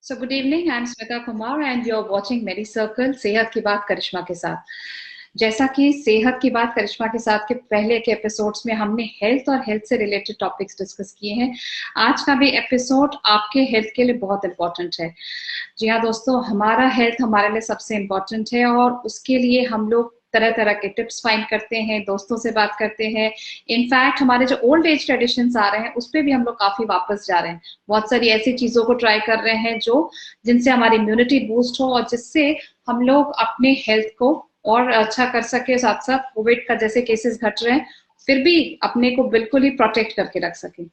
So good evening, I'm Smita Kumar and you're watching Medi Circle सेहत की बात करिश्मा के साथ। जैसा कि सेहत की बात करिश्मा के साथ के पहले के एपिसोड्स में हमने हेल्थ और हेल्थ से रिलेटेड टॉपिक्स डिस्कस किए हैं, आज का भी एपिसोड आपके हेल्थ के लिए बहुत इंपॉर्टेंट है। जी हाँ दोस्तों, हमारा हेल्थ हमारे लिए सबसे इम्पोर्टेंट है और उसके लिए हम लोग तरह तरह के टिप्स फाइंड करते हैं, दोस्तों से बात करते हैं। इनफैक्ट हमारे जो ओल्ड एज ट्रेडिशंस आ रहे हैं उस पर भी हम लोग काफी वापस जा रहे हैं। बहुत सारी ऐसी चीजों को ट्राई कर रहे हैं जो जिनसे हमारी इम्यूनिटी बूस्ट हो और जिससे हम लोग अपने हेल्थ को और अच्छा कर सके। साथ साथ कोविड का जैसे केसेस घट रहे हैं फिर भी अपने को बिल्कुल ही प्रोटेक्ट करके रख सके।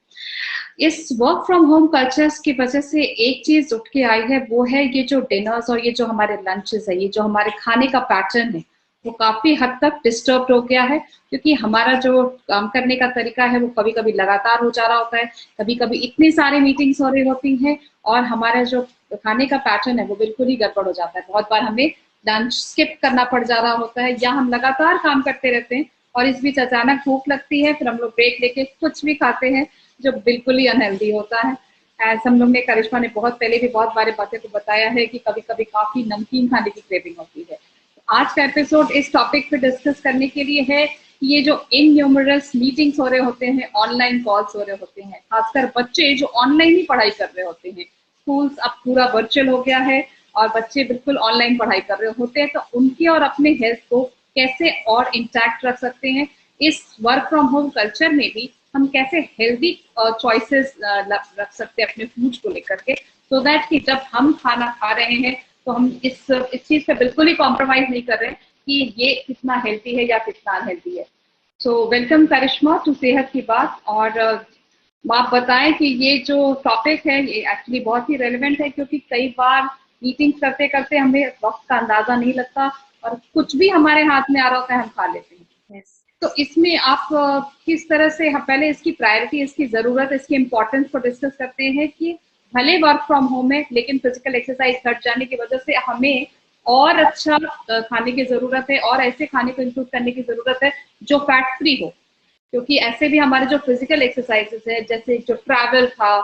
इस वर्क फ्रॉम होम कल्चर्स की वजह से एक चीज उठ के आई है, वो है ये जो डिनर्स और ये जो हमारे लंचेस है, ये जो हमारे खाने का पैटर्न है वो काफी हद तक डिस्टर्ब हो गया है। क्योंकि हमारा जो काम करने का तरीका है वो कभी कभी लगातार हो जा रहा होता है, कभी कभी इतनी सारी मीटिंग्स हो रही होती हैं और हमारा जो खाने का पैटर्न है वो बिल्कुल ही गड़बड़ हो जाता है। बहुत बार हमें लंच स्किप करना पड़ जा रहा होता है या हम लगातार काम करते रहते हैं और इस बीच अचानक भूख लगती है, फिर हम लोग ब्रेक लेके कुछ भी खाते हैं जो बिल्कुल ही अनहेल्दी होता है। एज हम लोग ने, करिश्मा ने बहुत पहले भी बहुत बारे बातें को बताया है कि कभी कभी काफी नमकीन खाने की क्रेविंग होती है। आज का एपिसोड इस टॉपिक पे डिस्कस करने के लिए है कि ये जो इनन्यूमरस मीटिंग्स हो रहे होते हैं, ऑनलाइन कॉल्स हो रहे होते हैं, खासकर बच्चे जो ऑनलाइन ही पढ़ाई कर रहे होते हैं। स्कूल्स अब पूरा वर्चुअल हो गया है और बच्चे बिल्कुल ऑनलाइन पढ़ाई कर रहे होते हैं, तो उनके और अपने हेल्थ को कैसे और इंटैक्ट रख सकते हैं। इस वर्क फ्रॉम होम कल्चर में भी हम कैसे हेल्दी चॉइसेस रख सकते हैं अपने फूड को लेकर के, सो दैट कि जब हम खाना खा रहे हैं तो हम इस चीज पे बिल्कुल ही कॉम्प्रोमाइज नहीं कर रहे हैं कि ये कितना हेल्दी है या कितना अनहेल्दी है। सो वेलकम करिश्मा टू सेहत की बात। और आप बताएं कि ये जो टॉपिक है ये एक्चुअली बहुत ही रेलिवेंट है, क्योंकि कई बार मीटिंग करते करते हमें वक्त का अंदाजा नहीं लगता और कुछ भी हमारे हाथ में आ रहा होता है हम खा लेते हैं। yes. तो इसमें आप किस तरह से, हम पहले इसकी प्रायोरिटी, इसकी जरूरत, इसकी इम्पोर्टेंस को डिस्कस करते हैं कि भले वर्क फ्रॉम होम है लेकिन फिजिकल एक्सरसाइज घट जाने की वजह से हमें और अच्छा खाने की जरूरत है और ऐसे खाने को इंक्लूड करने की जरूरत है जो फैट फ्री हो। क्योंकि ऐसे भी हमारे जो फिजिकल एक्सरसाइजेस है, जैसे जो ट्रैवल था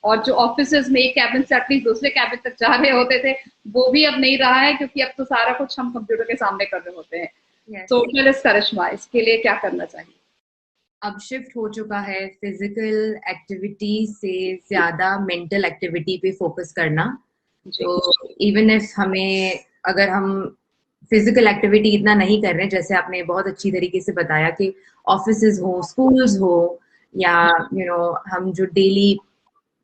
और जो ऑफिस में एक कैबिन से एटलीस्ट दूसरे कैबिन तक जा रहे होते थे, वो भी अब नहीं रहा है क्योंकि अब तो सारा कुछ हम कंप्यूटर के सामने कर रहे होते हैं। तो करिश्मा, इसके लिए क्या करना चाहिए? अब शिफ्ट हो चुका है फिजिकल एक्टिविटी से ज्यादा मेंटल एक्टिविटी पे फोकस करना। तो इवन इफ हमें, अगर हम फिजिकल एक्टिविटी इतना नहीं कर रहे, जैसे आपने बहुत अच्छी तरीके से बताया कि ऑफिसेज हो, स्कूल्स हो, या हम जो डेली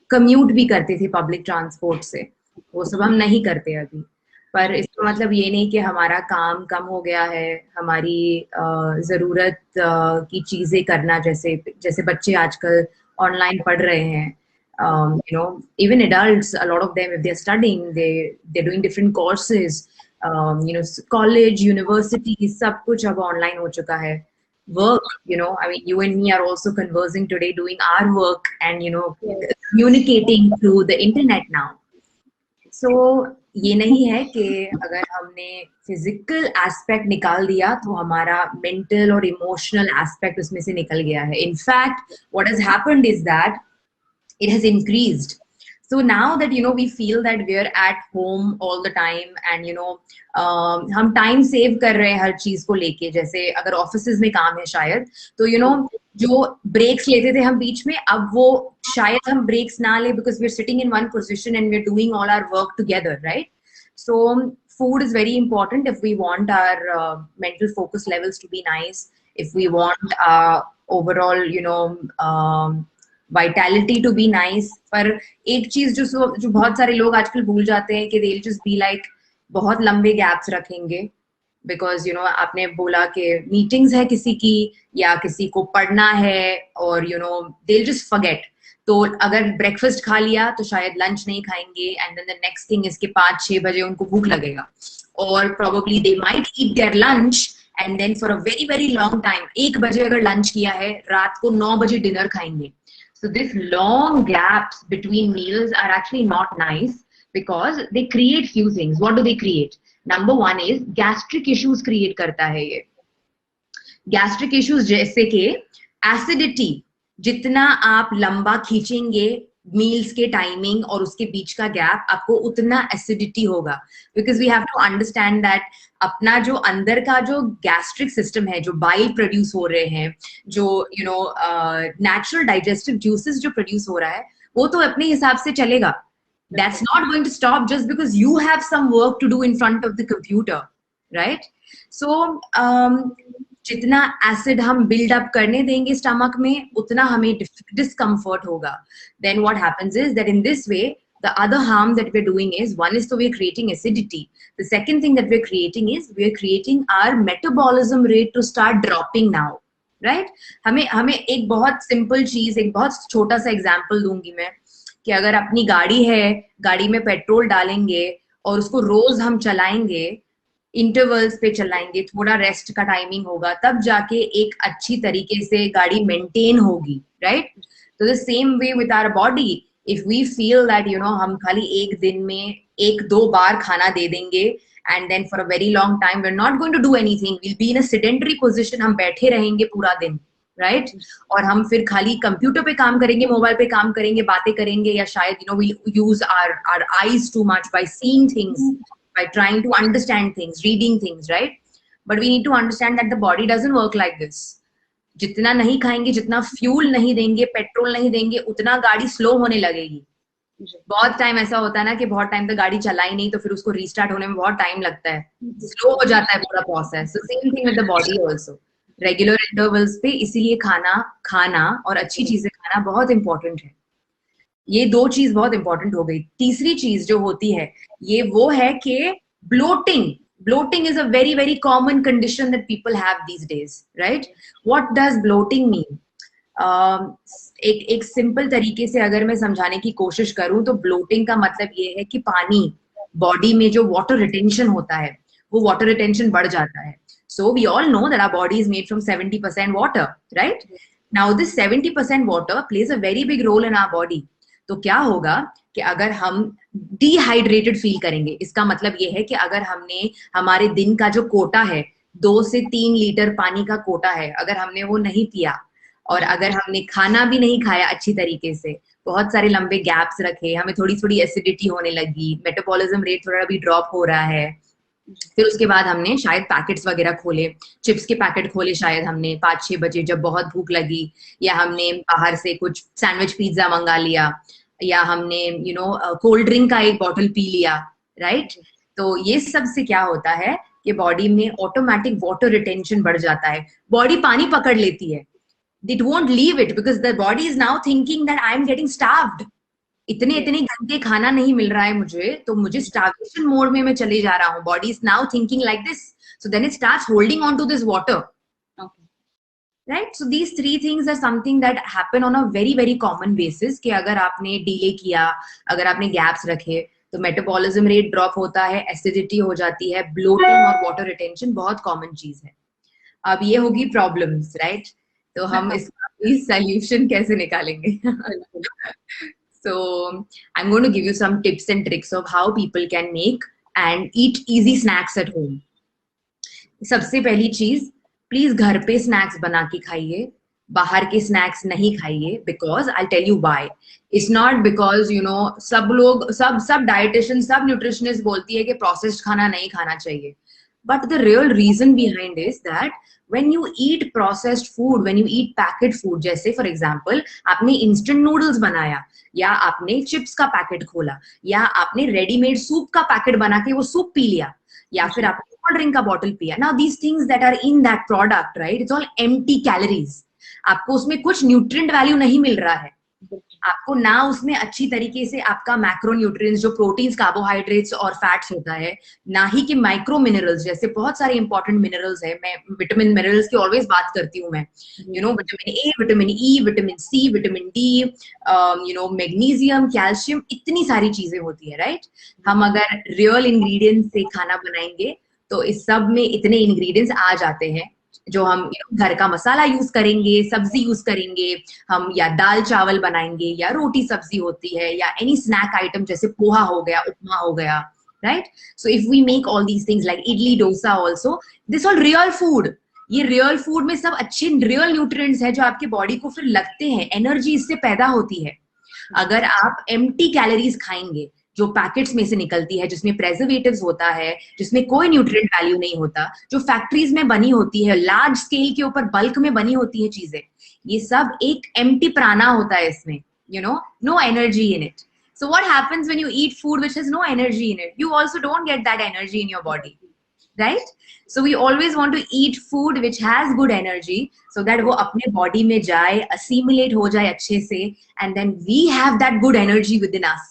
कम्यूट भी करते थे पब्लिक ट्रांसपोर्ट से, वो सब हम नहीं करते अभी। पर इसका मतलब ये नहीं कि हमारा काम कम हो गया है, हमारी जरूरत की चीजें करना, जैसे जैसे बच्चे आजकल ऑनलाइन पढ़ रहे हैं, even adults, a lot of them, if they're studying, they're doing different courses, college, university, सब कुछ अब ऑनलाइन हो चुका है। Work, I mean, you and me are also conversing today, doing our work and communicating through the internet now. So ये नहीं है कि अगर हमने फिजिकल एस्पेक्ट निकाल दिया तो हमारा मेंटल और इमोशनल एस्पेक्ट उसमें से निकल गया है। In fact what has happened is that it has increased. So now that we feel that we are at home all the time and हम टाइम सेव कर रहे हैं हर चीज को लेके। जैसे अगर ऑफिसेज में काम है शायद, तो जो ब्रेक्स लेते थे हम बीच में, अब वो शायद हम ब्रेक्स ना ले, because we are sitting in one position and we are doing all our work together, right? So food is very important if we want our mental focus levels to be nice, if we want overall vitality to be nice. पर एक चीज जो बहुत सारे लोग आजकल भूल जाते हैं कि they will just be like, बहुत लंबे गैप्स रखेंगे, बिकॉज आपने बोला कि मीटिंग्स है किसी की या किसी को पढ़ना है, और दे विल जस्ट फॉरगेट। तो अगर ब्रेकफास्ट खा लिया तो शायद लंच नहीं खाएंगे, and then the next thing इसके 5-6 बजे उनको भूख लगेगा, और probably they might eat their lunch and then for a very very long time, 1 बजे अगर लंच किया है, रात को 9 बजे डिनर खाएंगे। So this long gaps between meals are actually not nice because they create few things. What do they create? Number one is gastric issues create करता है ये। Gastric issues जैसे कि acidity, जितना आप लंबा खींचेंगे मील्स के टाइमिंग और उसके बीच का गैप, आपको उतना एसिडिटी होगा, because we have to understand that अपना जो अंदर का जो गैस्ट्रिक सिस्टम है, जो बाइल प्रोड्यूस हो रहे हैं, जो नेचुरल डाइजेस्टिव जूसेस जो प्रोड्यूस हो रहा है, वो तो अपने हिसाब से चलेगा. That's not going to stop just because you have some work to do in front of the computer, right? So जितना एसिड हम बिल्ड अप करने देंगे स्टमक में, उतना हमें डिस्कम्फर्ट होगा. Then what happens is that in this way, the other harm that we're doing is, one is, so we're creating acidity. The second thing that we're creating is we're creating our metabolism rate to start dropping now, right? हमें एक बहुत simple चीज, एक बहुत छोटा सा example दूंगी मैं, कि अगर अपनी गाड़ी है, गाड़ी में पेट्रोल डालेंगे और उसको रोज हम चलाएंगे, इंटरवल्स पे चलाएंगे, थोड़ा रेस्ट का टाइमिंग होगा, तब जाके एक अच्छी तरीके से गाड़ी मेंटेन होगी, राइट? तो the same way with our body, if we feel that हम खाली एक दिन में 1-2 बार खाना दे देंगे and then for a very long time we are not going to do anything, will be in a sedentary position, हम बैठे रहेंगे पूरा दिन, राइट? और हम फिर खाली कंप्यूटर पे काम करेंगे, मोबाइल पे काम करेंगे, बातें करेंगे, या शायद we use our eyes too much by seeing things, by trying to understand things, reading things, right? But we need to understand that the body doesn't work like this. जितना नहीं खाएंगे, जितना फ्यूल नहीं देंगे, पेट्रोल नहीं देंगे, उतना गाड़ी स्लो होने लगेगी. बहुत टाइम ऐसा होता है ना कि बहुत टाइम तक गाड़ी चलाई नहीं, तो फिर उसको रीस्टार्ट होने में बहुत टाइम लगता है, स्लो हो जाता है पूरा process. So same thing with the body also. Regular intervals पे इसीलिए खाना और अच्छी चीजें खाना बहुत इंपॉर्टेंट है. ये 2 चीज बहुत इंपॉर्टेंट हो गई. तीसरी चीज जो होती है, ये वो है कि bloating is a very very common condition that people have these days, right? What does bloating mean? एक सिंपल तरीके से अगर मैं समझाने की कोशिश करूं, तो bloating का मतलब ये है कि पानी, बॉडी में जो वाटर रिटेंशन होता है, वो वाटर रिटेंशन बढ़ जाता है. So we all know that our body is made from 70% water, right? Now this 70% water plays a very big role in our body. तो क्या होगा कि अगर हम डिहाइड्रेटेड फील करेंगे, इसका मतलब ये है कि अगर हमने हमारे दिन का जो कोटा है, 2 से 3 लीटर पानी का कोटा है, अगर हमने वो नहीं पिया, और अगर हमने खाना भी नहीं खाया अच्छी तरीके से, बहुत सारे लंबे गैप्स रखे, हमें थोड़ी थोड़ी एसिडिटी होने लगी, मेटाबॉलिज्म रेट थोड़ा भी ड्रॉप हो रहा है, फिर उसके बाद हमने शायद पैकेट्स वगैरह खोले, चिप्स के पैकेट खोले शायद हमने 5-6 बजे जब बहुत भूख लगी, या हमने बाहर से कुछ सैंडविच पिज्जा मंगा लिया, या हमने कोल्ड ड्रिंक का एक बॉटल पी लिया, राइट? तो ये सब से क्या होता है कि बॉडी में ऑटोमेटिक वाटर रिटेंशन बढ़ जाता है, बॉडी पानी पकड़ लेती है, it won't leave it, because the body is now thinking that I am getting starved, इतने घंटे खाना नहीं मिल रहा है मुझे, तो मुझे स्टार्वेशन मोड में मैं चले जा रहा हूँ. Body is now thinking like this, so then it starts holding on to this water, right? So these 3 things are something that happen on a very very common basis, कि अगर आपने delay किया, अगर आपने गैप्स रखे, तो metabolism rate drop होता है, एसिडिटी हो जाती है, ब्लोटिंग और वाटर रिटेंशन बहुत कॉमन चीज है. अब ये होगी प्रॉब्लम्स, राइट? तो हम इसका सॉल्यूशन कैसे निकालेंगे? So I'm going to give you some tips and tricks of how people can make and eat easy snacks at home. सबसे पहली चीज, प्लीज घर पे स्नैक्स बना के खाइए, बाहर के स्नैक्स नहीं खाइए, because I tell you why. It's not because सब लोग, सब डाइटिशियन, सब न्यूट्रिशनिस्ट बोलती है कि प्रोसेस्ड खाना नहीं खाना चाहिए, but the real reason behind is that when you eat processed food, when you eat packet food, जैसे फॉर एग्जाम्पल आपने इंस्टेंट नूडल्स बनाया, या आपने चिप्स का पैकेट खोला, या आपने रेडीमेड सूप का पैकेट बना के वो सूप पी लिया, या फिर आपने कोल्ड ड्रिंक का बॉटल पिया. Now these things that are in that product, right, it's all empty calories. आपको उसमें कुछ न्यूट्रिएंट वैल्यू नहीं मिल रहा है, आपको ना उसमें अच्छी तरीके से आपका मैक्रो न्यूट्रिएंट्स, जो प्रोटीन्स, कार्बोहाइड्रेट्स और फैट्स होता है, ना ही कि माइक्रो मिनरल्स, जैसे बहुत सारे इंपॉर्टेंट मिनरल्स है. मैं विटामिन मिनरल्स की ऑलवेज बात करती हूँ मैं, vitamin A, vitamin E, vitamin C, vitamin D, magnesium, calcium, इतनी सारी चीजें होती है, राइट? हम अगर रियल इंग्रेडिएंट्स से खाना बनाएंगे तो इस सब में इतने इंग्रेडिएंट्स आ जाते हैं, जो हम घर का मसाला यूज करेंगे, सब्जी यूज करेंगे, हम या दाल चावल बनाएंगे, या रोटी सब्जी होती है, या एनी स्नैक आइटम जैसे पोहा हो गया, उपमा हो गया, right? So if we make all these things like idli, dosa also, this all real food. ये रियल फूड में सब अच्छे रियल न्यूट्रिएंट्स है जो आपके बॉडी को फिर लगते हैं, एनर्जी इससे पैदा होती है. अगर आप एम्प्टी कैलोरीज खाएंगे जो पैकेट्स में से निकलती है, जिसमें प्रेजर्वेटिव्स होता है, जिसमें कोई न्यूट्रिएंट वैल्यू नहीं होता, जो फैक्ट्रीज में बनी होती है, लार्ज स्केल के ऊपर बल्क में बनी होती है चीजें, ये सब एक एम्प्टी प्राणा होता है इसमें, you know, no energy in it. So what happens when you eat food which has no energy in it? You also don't get that energy in your body, right? So we always want to eat food which has good energy so that वो अपने body में जाए, assimilate हो जाए अच्छे से, and then we have that good energy within us.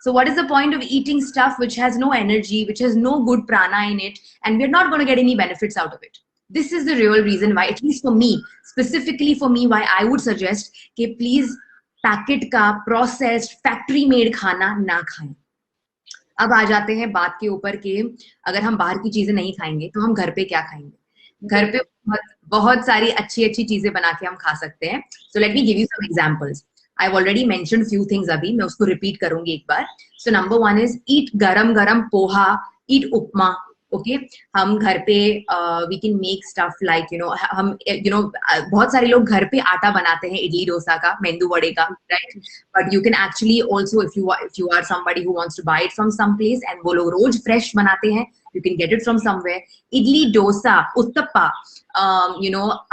So what is the point of eating stuff which has no energy, which has no good prana in it, and we're not going to get any benefits out of it? This is the real reason why, at least for me, specifically for me, why I would suggest कि please packet का processed factory made खाना ना खाएं. अब आ जाते हैं बात के ऊपर कि अगर हम बाहर की चीजें नहीं खाएंगे तो हम घर पे क्या खाएंगे. घर पे बहुत सारी अच्छी अच्छी चीजें बना के हम खा सकते हैं. So let me give you some examples. I already mentioned few things, अभी मैं उसको रिपीट करूंगी एक बार. सो नंबर 1 इज ईट गरम गरम पोहा, ईट उपमा. ओके, हम घर पे we can make stuff like हम बहुत सारे लोग घर पे आटा बनाते हैं इडली डोसा का, मेंदू वड़े का, right? But you can actually also, if you are somebody who wants to buy it from some place and वो लोग रोज फ्रेश बनाते हैं, you can get it from somewhere. Idli, dosa, uttappa,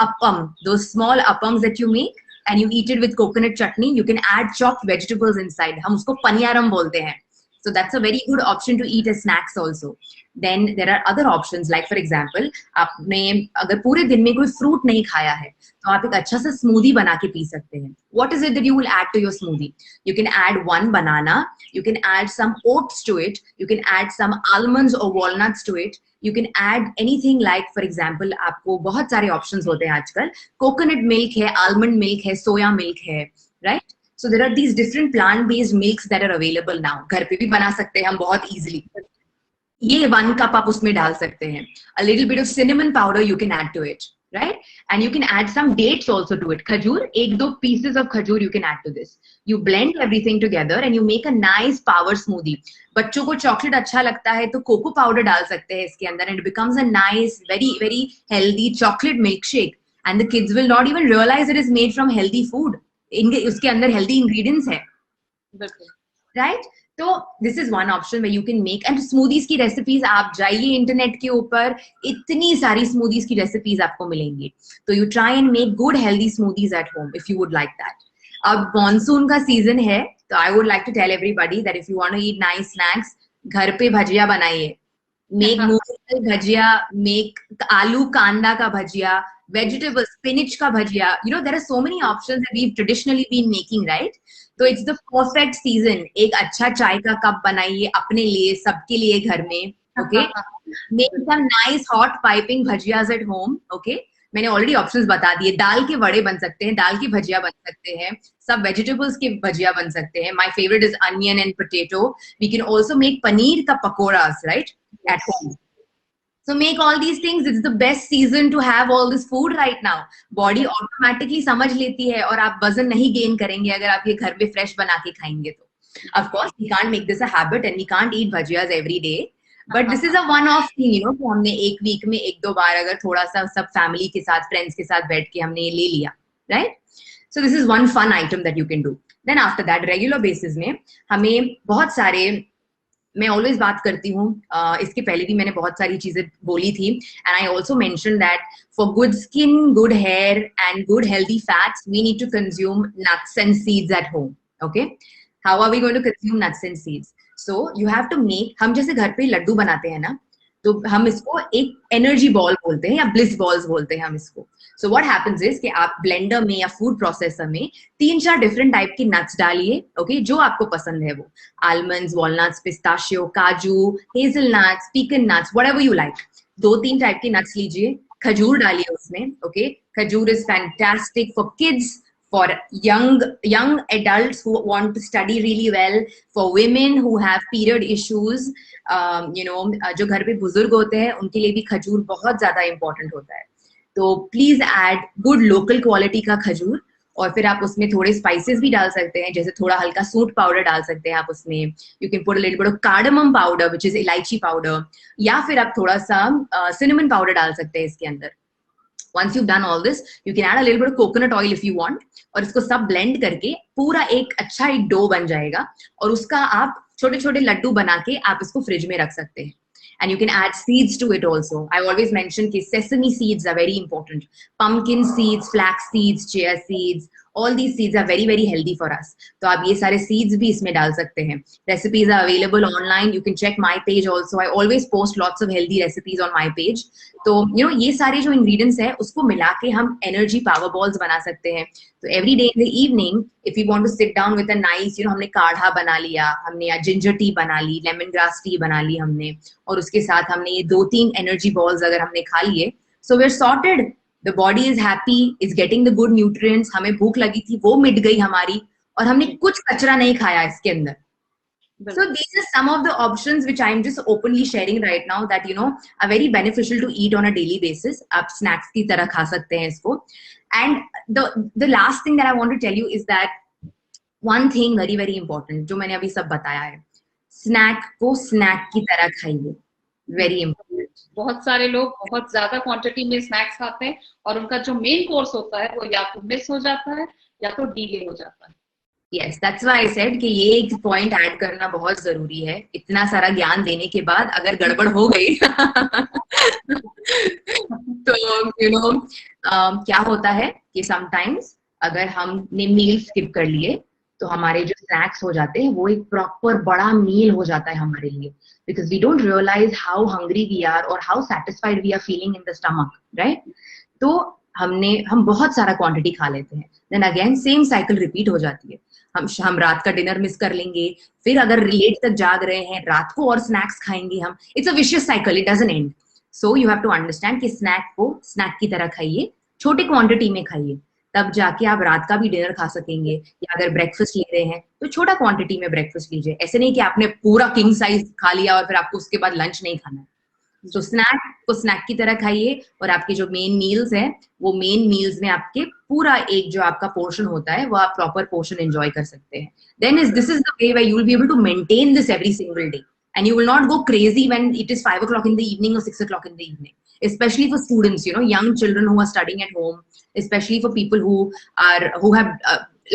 appam, those small appams that you make and you eat it with coconut chutney. You can add chopped vegetables inside. हम उसको पनियारम बोलते हैं. So that's a very good option to eat as snacks also. Then there are other options, like for example, आपने अगर पूरे दिन में कोई fruit नहीं खाया है तो आप एक अच्छा सा smoothie बना के पी सकते हैं. What is it that you will add to your smoothie? You can add 1 banana, you can add some oats to it, you can add some almonds or walnuts to it, you can add anything like, for example, आपको बहुत सारे options होते हैं आजकल. Coconut milk है, almond milk है, soya milk है, right? So there are these different plant-based milks that are available now. घर पे भी बना सकते हैं हम बहुत easily. ये 1 cup आप उसमें डाल सकते हैं. A little bit of cinnamon powder you can add to it, right? And you can add some dates also to it. खजूर, 1-2 pieces of खजूर you can add to this. You blend everything together and you make a nice power smoothie. बच्चों को chocolate अच्छा लगता है तो cocoa powder डाल सकते हैं इसके अंदर, and it becomes a nice, very very healthy chocolate milkshake. And the kids will not even realize it is made from healthy food. उसके अंदर healthy ingredients है, right? तो this is one option where you can make. And smoothies की recipes आप जाइए internet के ऊपर, इतनी सारी smoothies की recipes आपको मिलेंगी. तो you try and make good healthy smoothies at home if you would like that. अब monsoon का season है तो I would like to tell everybody that if you want to eat nice snacks, घर पे भजिया बनाइए. Make मूंगफली भजिया, make आलू कांदा का भजिया, vegetable spinach का भजिया. There are so many options that we've traditionally been making, right? So it's the perfect season. एक अच्छा चाय का कप बनाइए अपने लिए, सबके लिए घर में. Okay, make some nice hot piping bhajiyas at home. Okay, मैंने ऑलरेडी ऑप्शंस बता दिए. दाल के वड़े बन सकते हैं, दाल की भजिया बन सकते हैं, सब वेजिटेबल्स की भजिया बन सकते हैं. My favorite is onion and potato. We can also make paneer का पकोड़ास, right, at home. So make all these things. It's the best season to have all this food right now. Body automatically समझ लेती है और आप वजन नहीं gain करेंगे अगर आप ये घर पे फ्रेश बना के खाएंगे तो. Of course, we can't make this a habit and we can't eat bhajiyas every day. But this is a one-off thing, कि हमने एक वीक में 1-2 बार अगर थोड़ा सा सब फैमिली के साथ, फ्रेंड्स के साथ बैठ के हमने ये ले लिया, right? So this is one fun item that you can do. Then after that, regular basis में हमें बहुत सारे, मैं ऑलवेज बात करती हूँ, इसके पहले भी मैंने बहुत सारी चीजें बोली थी, and I also mention that for good skin, good hair and good healthy fats we need to consume nuts and seeds at home. Okay, how are we going to consume nuts and seeds? So you have to make, हम जैसे घर पे लड्डू बनाते हैं ना, तो हम इसको एक एनर्जी बॉल बोलते हैं या ब्लिस बॉल्स बोलते हैं हम इसको. सो व्हाट हैपेंस इज कि आप ब्लेंडर में या फूड प्रोसेसर में 3-4 डिफरेंट टाइप के नट्स डालिए. ओके, जो आपको पसंद है वो, आलमंड्स, वॉलनट्स, पिस्ताशियो, काजू, hazelnuts, pecan nuts, whatever you like. 2-3 type के नट्स लीजिए, खजूर डालिए उसमें. Okay, khajoor is fantastic for kids, for young adults who want to study really well, for women who have period issues, जो घर पे बुजुर्ग होते हैं उनके लिए भी खजूर बहुत ज्यादा इंपॉर्टेंट होता है. तो please add good local quality का खजूर, और फिर आप उसमें थोड़े स्पाइसेस भी डाल सकते हैं, जैसे थोड़ा हल्का सूट पाउडर डाल सकते हैं आप उसमें. You can put a little bit of cardamom powder which is इलायची पाउडर, या फिर आप थोड़ा सा सिनेमन पाउडर डाल सकते हैं इसके अंदर. Once you've done all this, you can add a little bit of coconut oil if you want, और इसको सब blend करके पूरा एक अच्छा एक डो बन जाएगा, और उसका आप छोटे छोटे लड्डू बना के आप इसको फ्रिज में रख सकते हैं. And you can add seeds to it also. I always mention कि sesame seeds are very important. Pumpkin seeds, flax seeds, chia seeds, all these seeds are very very healthy for us. तो आप ये सारे seeds भी इसमें डाल सकते हैं. Recipes are available online. You can check my page also. I always post lots of healthy recipes on my page. तो you know ये सारे जो ingredients है उसको मिला के हम energy power balls बना सकते हैं. तो every day in the evening, if you want to sit down with a nice, you know, हमने काढ़ा बना लिया, हमने या ginger tea बना ली, lemongrass tea बना ली हमने, और उसके साथ हमने ये 2-3 energy balls अगर हमने खा लिए, so we're sorted. The body is happy, is getting the good nutrients. हमें भूख लगी थी, वो मिट गई हमारी, और हमने कुछ कचरा नहीं खाया इसके अंदर. So these are some of the options which I'm just openly sharing right now that you know are very beneficial to eat on a daily basis. आप snacks की तरह खा सकते हैं इसको. And the last thing that I want to tell you is that one thing very very important जो मैंने अभी सब बताया है, snack को snack की तरह खाइए. Very important. बहुत सारे लोग बहुत ज्यादा क्वांटिटी में स्नैक्स खाते हैं और उनका जो मेन कोर्स होता है वो या तो मिस हो जाता है या तो डिले हो जाता है. Yes, that's why I said कि ये एक पॉइंट ऐड करना बहुत जरूरी है. इतना सारा ज्ञान देने के बाद अगर गड़बड़ हो गई तो you know क्या होता है कि sometimes अगर हमने मील स्किप कर लिए तो हमारे जो स्नैक्स हो जाते हैं वो एक प्रॉपर बड़ा मील हो जाता है हमारे लिए, because we don't realize how hungry we are or how satisfied we are feeling in the stomach, right? तो हम बहुत सारा क्वांटिटी खा लेते हैं, then again same cycle repeat हो जाती है. हम रात का डिनर मिस कर लेंगे, फिर अगर लेट तक जाग रहे हैं रात को और स्नैक्स खाएंगे हम. It's a vicious cycle, it doesn't end. So you have to understand कि स्नैक को स्नैक की तरह खाइए, छोटे क्वांटिटी में खाइए, तब जाके आप रात का भी डिनर खा सकेंगे. या अगर ब्रेकफास्ट ले रहे हैं तो छोटा क्वांटिटी में ब्रेकफास्ट लीजिए. ऐसे नहीं कि आपने पूरा किंग साइज खा लिया और फिर आपको उसके बाद लंच नहीं खाना है. तो स्नैक को स्नैक की तरह खाइए, और आपके जो मेन मील्स हैं वो मेन मील्स में आपके पूरा एक जो आपका पोर्शन होता है वो आप प्रॉपर पोर्शन एंजॉय कर सकते हैं. Then this is the way where you will be able to maintain this every single day, and you will not go crazy when it is 5 o'clock in the evening or 6 o'clock in the evening, especially for students, you know, young children who are studying at home, especially for people who have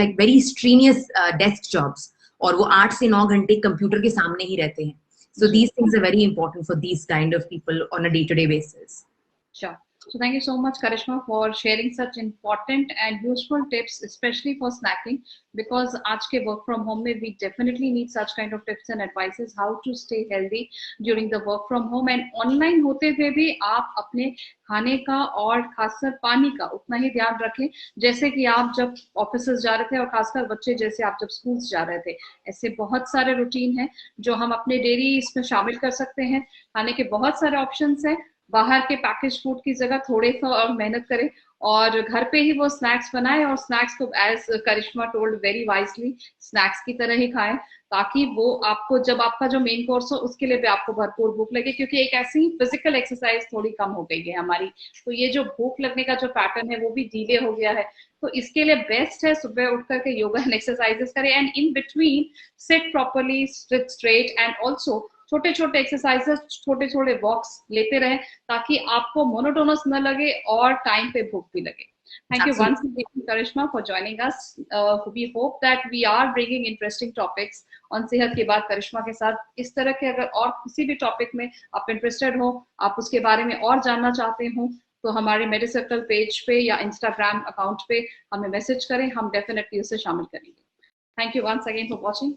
like very strenuous desk jobs, और वो 8 से 9 घंटे computer के सामने ही रहते हैं. So these things are very important for these kind of people on a day-to-day basis. Sure. So thank you so much, Karishma, for sharing such important and useful tips, especially for snacking, because आज के work from home में we definitely need such kind of tips and advices how to stay healthy during the work from home. And online होते हुए भी आप अपने खाने का और खासकर पानी का उतना ही ध्यान रखें जैसे कि आप जब ऑफिसेज जा रहे थे, और खासकर बच्चे जैसे आप जब स्कूल जा रहे थे. ऐसे बहुत सारे रूटीन हैं जो हम अपने डेली इसमें शामिल कर सकते हैं. खाने के बहुत सारे ऑप्शंस हैं. बाहर के पैकेज फूड की जगह थोड़े सा और मेहनत करें और घर पे ही वो स्नैक्स बनाएं, और स्नैक्स को एज करिश्मा टोल्ड वेरी वाइजली स्नैक्स की तरह ही खाएं, ताकि वो आपको जब आपका जो मेन कोर्स हो उसके लिए भी आपको भरपूर भूख लगे, क्योंकि एक ऐसी फिजिकल एक्सरसाइज थोड़ी कम हो गई है हमारी. तो ये जो भूख लगने का जो पैटर्न है वो भी डिले हो गया है. तो इसके लिए बेस्ट है सुबह उठ करके योगा एंड एक्सरसाइजेस करें, and in between sit properly, sit straight, and also छोटे छोटे एक्सरसाइजेस, छोटे छोटे वॉक्स लेते रहे ताकि आपको मोनोटोनस न लगे और टाइम पे भूख भी लगे. Thank you once again, Karishma, for joining us. We hope that we are bringing interesting topics on सेहत की बात करिश्मा के साथ. इस तरह के अगर और किसी भी टॉपिक में आप इंटरेस्टेड हो, आप उसके बारे में और जानना चाहते हो, तो हमारे मेडिसर्कल पेज पे या इंस्टाग्राम अकाउंट पे हमें मैसेज करें, हम डेफिनेटली उसे शामिल करेंगे. Thank you once again for watching.